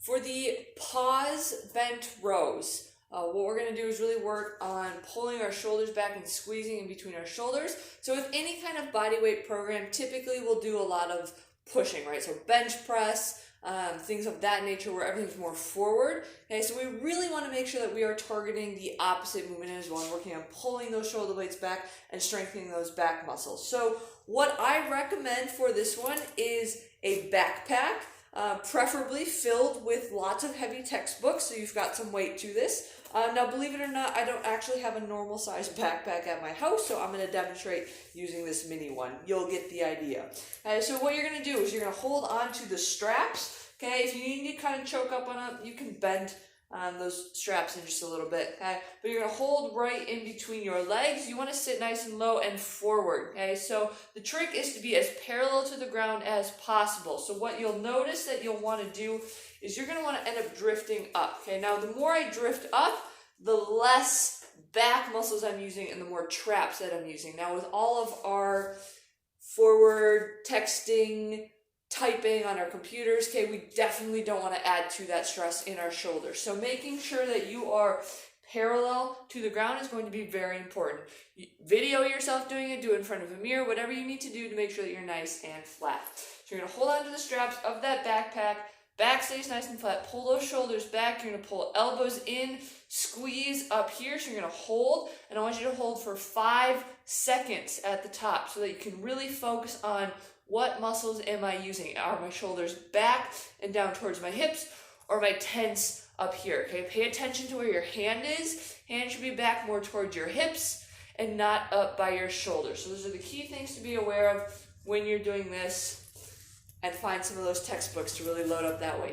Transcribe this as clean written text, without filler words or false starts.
For the pause bent rows, what we're going to do is really work on pulling our shoulders back and squeezing in between our shoulders. So with any kind of body weight program, typically we'll do a lot of pushing, right? So bench press, things of that nature where everything's more forward. Okay, so we really want to make sure that we are targeting the opposite movement as well and working on pulling those shoulder blades back and strengthening those back muscles. So what I recommend for this one is a backpack. Preferably filled with lots of heavy textbooks, so you've got some weight to this. Now, believe it or not, I don't actually have a normal size backpack at my house, so I'm going to demonstrate using this mini one. You'll get the idea. So what you're going to do is you're going to hold on to the straps. Okay, if you need to kind of choke up on them, you can bend those straps in just a little bit, okay? But you're going to hold right in between your legs. You want to sit nice and low and forward, okay? So the trick is to be as parallel to the ground as possible. So what you'll notice that you'll want to do is you're going to want to end up drifting up, okay? Now, the more I drift up, the less back muscles I'm using and the more traps that I'm using. Now, with all of our forward texting, typing on our computers, okay, we definitely don't want to add to that stress in our shoulders. So making sure that you are parallel to the ground is going to be very important. Video yourself doing it, do it in front of a mirror, whatever you need to do to make sure that you're nice and flat. So you're going to hold on to the straps of that backpack, back stays nice and flat, pull those shoulders back, you're going to pull elbows in, squeeze up here, so you're going to hold, and I want you to hold for 5 seconds at the top so that you can really focus on what muscles am I using? Are my shoulders back and down towards my hips, or am I tense up here? Okay, pay attention to where your hand is. Hand should be back more towards your hips and not up by your shoulders. So those are the key things to be aware of when you're doing this, and find some of those textbooks to really load up that weight.